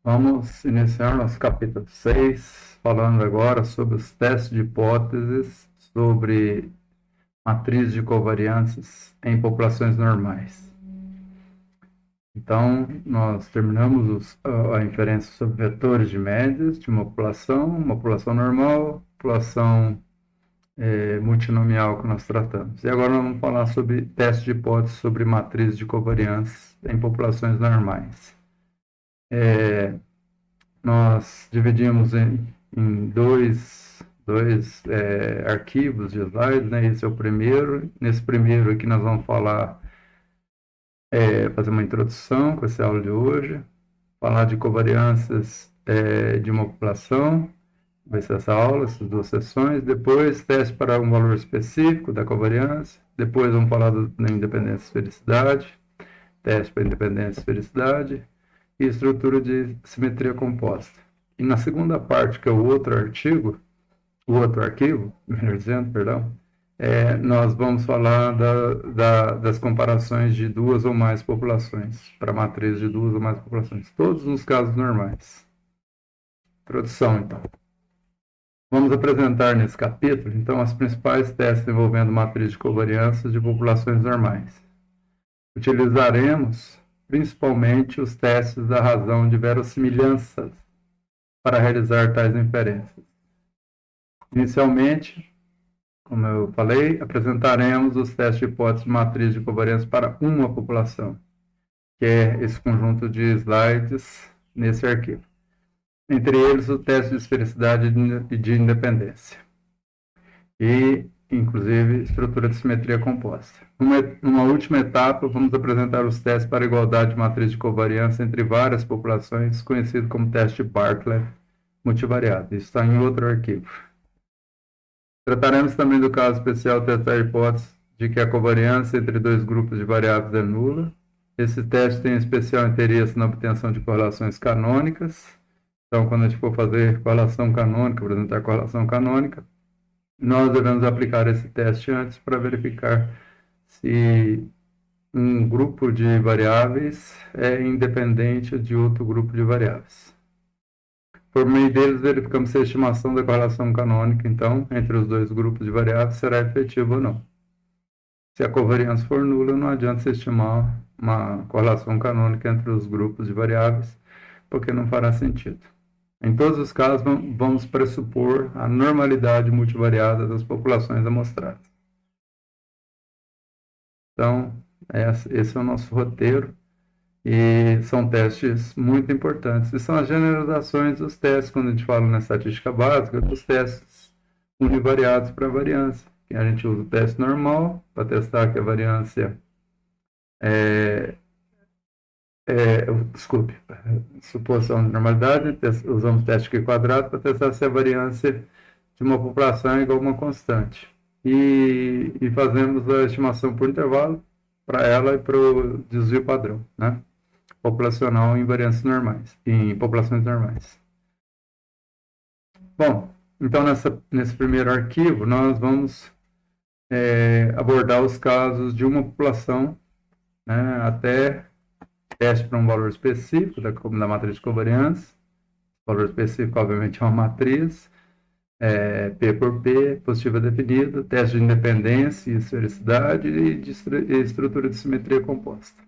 Vamos iniciar nosso capítulo 6, falando agora sobre os testes de hipóteses sobre matriz de covariâncias em populações normais. Então, nós terminamos a inferência sobre vetores de médias de uma população normal, população multinomial que nós tratamos. E agora nós vamos falar sobre testes de hipóteses sobre matriz de covariâncias em populações normais. Nós dividimos em dois arquivos de slides, né? Esse é o primeiro. Nesse primeiro aqui nós vamos fazer uma introdução com essa aula de hoje, falar de covariâncias de uma população, vai ser essa aula, essas duas sessões. Depois, teste para um valor específico da covariância. Depois vamos falar da independência e felicidade, teste para independência e felicidade, e estrutura de simetria composta. E na segunda parte, que é o outro arquivo, melhor dizendo, perdão, nós vamos falar das comparações de duas ou mais populações, para matriz de duas ou mais populações, todos nos casos normais. Introdução, então. Vamos apresentar nesse capítulo, então, as principais testes envolvendo matriz de covariâncias de populações normais. Utilizaremos principalmente os testes da razão de verossimilhanças para realizar tais inferências. Inicialmente, como eu falei, apresentaremos os testes de hipótese de matriz de covariância para uma população, que é esse conjunto de slides nesse arquivo. Entre eles, o teste de esfericidade e de independência. E, inclusive, estrutura de simetria composta. Numa última etapa, vamos apresentar os testes para igualdade de matriz de covariância entre várias populações, conhecido como teste de Bartlett multivariado. Isso está em outro arquivo. Trataremos também do caso especial testar a hipótese de que a covariância entre dois grupos de variáveis é nula. Esse teste tem especial interesse na obtenção de correlações canônicas. Então, quando a gente for fazer correlação canônica, apresentar correlação canônica, nós devemos aplicar esse teste antes para verificar se um grupo de variáveis é independente de outro grupo de variáveis. Por meio deles, verificamos se a estimação da correlação canônica, então, entre os dois grupos de variáveis será efetiva ou não. Se a covariância for nula, não adianta se estimar uma correlação canônica entre os grupos de variáveis, porque não fará sentido. Em todos os casos, vamos pressupor a normalidade multivariada das populações amostradas. Então, esse é o nosso roteiro, e são testes muito importantes. E são as generalizações dos testes, quando a gente fala na estatística básica, dos testes univariados para variância. A gente usa o teste normal para testar que a variância suposição de normalidade, usamos teste Q quadrado para testar se a variância de uma população é igual a uma constante. E fazemos a estimação por intervalo para ela e para o desvio padrão, né? Populacional em variâncias normais, em populações normais. Bom, então nesse primeiro arquivo nós vamos abordar os casos de uma população, né, até teste para um valor específico da matriz de covariância. O valor específico, obviamente, é uma matriz, P por P, positiva definida, teste de independência e esfericidade e estrutura de simetria composta.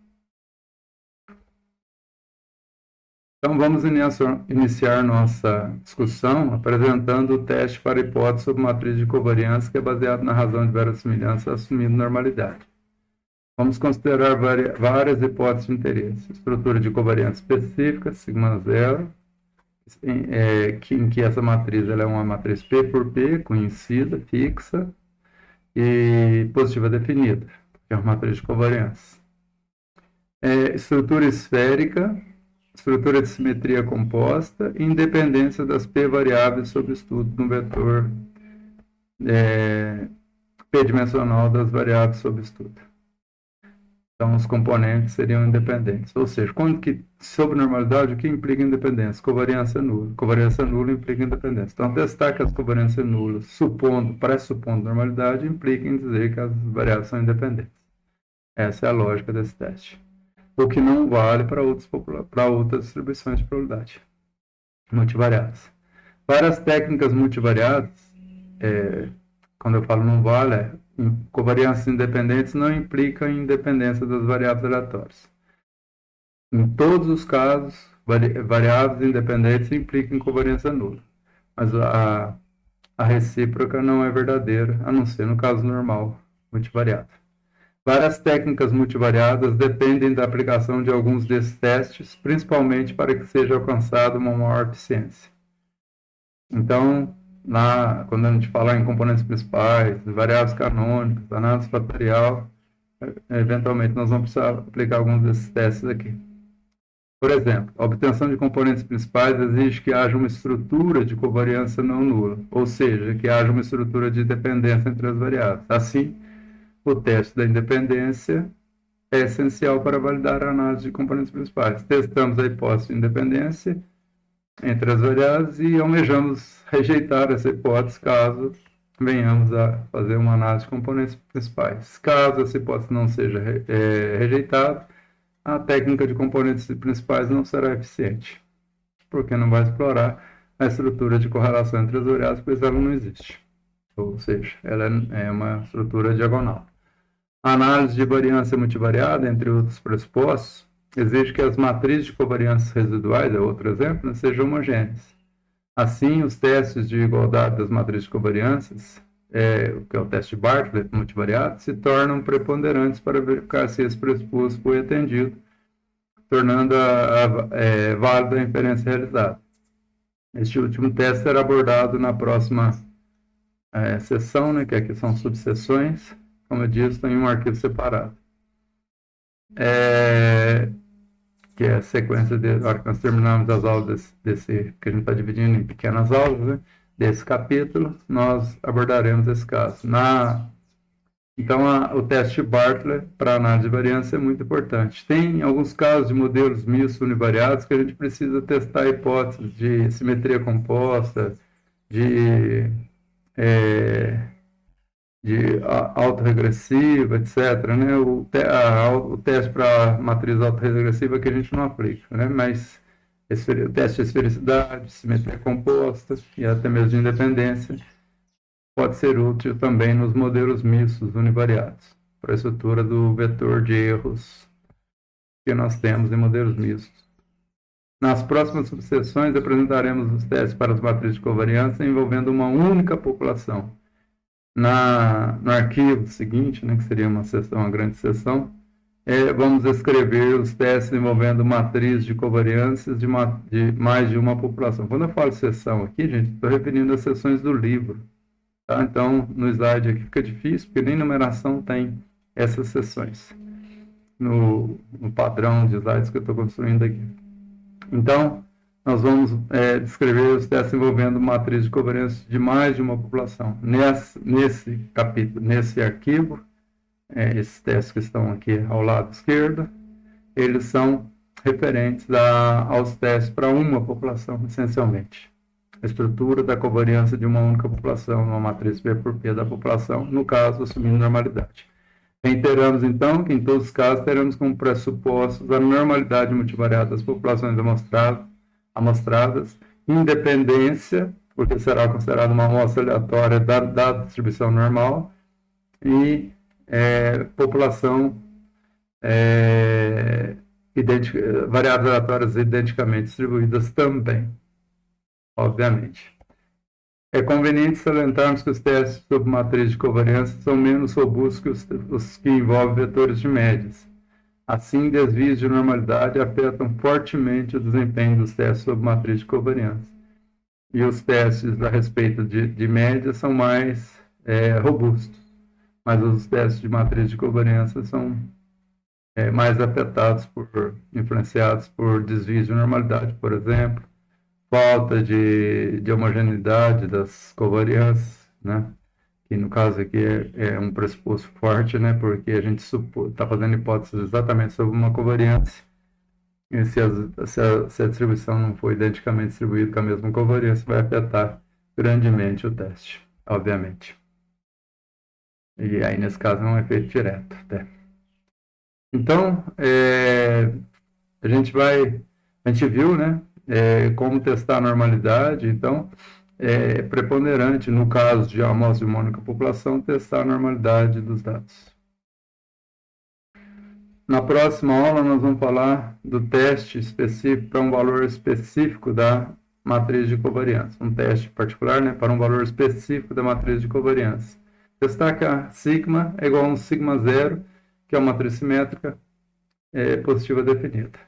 Então, vamos iniciar nossa discussão apresentando o teste para hipótese sobre matriz de covariância, que é baseado na razão de verossimilhança assumindo normalidade. Vamos considerar várias hipóteses de interesse. Estrutura de covariância específica, sigma zero, em que essa matriz ela é uma matriz P por P, conhecida, fixa, e positiva definida, que é uma matriz de covariância. Estrutura esférica, estrutura de simetria composta e independência das P variáveis sob estudo no vetor P-dimensional das variáveis sob estudo. Então, os componentes seriam independentes. Ou seja, sobre normalidade, o que implica independência? Covariância nula. Covariância nula implica independência. Então, testar que as covariâncias nulas, pressupondo normalidade, implica em dizer que as variáveis são independentes. Essa é a lógica desse teste. o que não vale para outras distribuições de probabilidade multivariadas. Várias técnicas multivariadas, quando eu falo não vale, covariâncias independentes não implicam em independência das variáveis aleatórias. Em todos os casos, variáveis independentes implicam em covariância nula, mas a recíproca não é verdadeira, a não ser no caso normal multivariado. Várias técnicas multivariadas dependem da aplicação de alguns desses testes, principalmente para que seja alcançada uma maior eficiência. Então, quando a gente fala em componentes principais, variáveis canônicas, análise fatorial, eventualmente nós vamos precisar aplicar alguns desses testes aqui. Por exemplo, a obtenção de componentes principais exige que haja uma estrutura de covariância não nula, ou seja, que haja uma estrutura de dependência entre as variáveis. Assim, o teste da independência é essencial para validar a análise de componentes principais. Testamos a hipótese de independência entre as variáveis e almejamos rejeitar essa hipótese caso venhamos a fazer uma análise de componentes principais. Caso essa hipótese não seja rejeitada, a técnica de componentes principais não será eficiente, porque não vai explorar a estrutura de correlação entre as variáveis, pois ela não existe. Ou seja, ela é uma estrutura diagonal. A análise de variância multivariada, entre outros pressupostos, exige que as matrizes de covariâncias residuais, é outro exemplo, sejam homogêneas. Assim, os testes de igualdade das matrizes de covariâncias, que é o teste de Bartlett multivariado, se tornam preponderantes para verificar se esse pressuposto foi atendido, tornando válida a inferência realizada. Este último teste será abordado na próxima sessão, né, que aqui são subseções, como eu disse, em um arquivo separado. Que é a sequência de hora que nós terminamos as aulas desse que a gente está dividindo em pequenas aulas, né, desse capítulo, nós abordaremos esse caso. Então, o teste Bartlett para análise de variância é muito importante. Tem alguns casos de modelos mistos univariados que a gente precisa testar hipóteses de simetria composta, de autorregressiva, etc. Né? O teste para matriz autorregressiva que a gente não aplica, né? Mas o teste de esfericidade, simetria composta e até mesmo de independência pode ser útil também nos modelos mistos univariados, para a estrutura do vetor de erros que nós temos em modelos mistos. Nas próximas subseções, apresentaremos os testes para as matrizes de covariância envolvendo uma única população. No arquivo seguinte, né, que seria uma grande seção, vamos escrever os testes envolvendo matrizes de covariâncias de mais de uma população. Quando eu falo seção aqui, gente, estou referindo às seções do livro. Tá? Então, no slide aqui fica difícil, porque nem numeração tem essas seções no padrão de slides que eu estou construindo aqui. Então, nós vamos descrever os testes envolvendo matriz de covariância de mais de uma população. Nesse capítulo, nesse arquivo, esses testes que estão aqui ao lado esquerdo, eles são referentes aos testes para uma população, essencialmente. A estrutura da covariância de uma única população, uma matriz P por P da população, no caso, assumindo normalidade. Reiteramos, então, que em todos os casos teremos como pressupostos a normalidade multivariada das populações amostradas, independência, porque será considerada uma amostra aleatória da distribuição normal, e população variáveis aleatórias identicamente distribuídas também, obviamente. É conveniente salientarmos que os testes sobre matriz de covariância são menos robustos que os que envolvem vetores de médias. Assim, desvios de normalidade afetam fortemente o desempenho dos testes sobre matriz de covariância. E os testes a respeito de médias são mais robustos, mas os testes de matriz de covariância são mais afetados influenciados por desvios de normalidade, por exemplo, falta de homogeneidade das covariâncias, né? Que no caso aqui é um pressuposto forte, né? Porque a gente está fazendo hipóteses exatamente sobre uma covariância, e se a distribuição não for identicamente distribuída com a mesma covariância, vai afetar grandemente o teste, obviamente. E aí, nesse caso, é um efeito direto, até. Então, a gente viu, né, como testar a normalidade. Então, é preponderante, no caso de amostra de uma única população, testar a normalidade dos dados. Na próxima aula, nós vamos falar do teste específico para um valor específico da matriz de covariância. Um teste particular, né, para um valor específico da matriz de covariância. Testar que a sigma é igual a um sigma zero, que é uma matriz simétrica positiva definida.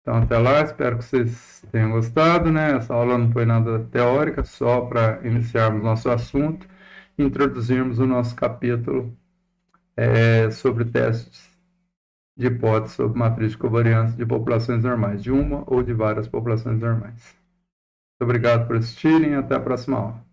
Então, até lá, espero que vocês tenham gostado, né? Essa aula não foi nada teórica, só para iniciarmos nosso assunto, introduzirmos o nosso capítulo sobre testes de hipótese sobre matriz de covariância de populações normais, de uma ou de várias populações normais. Muito obrigado por assistirem e até a próxima aula.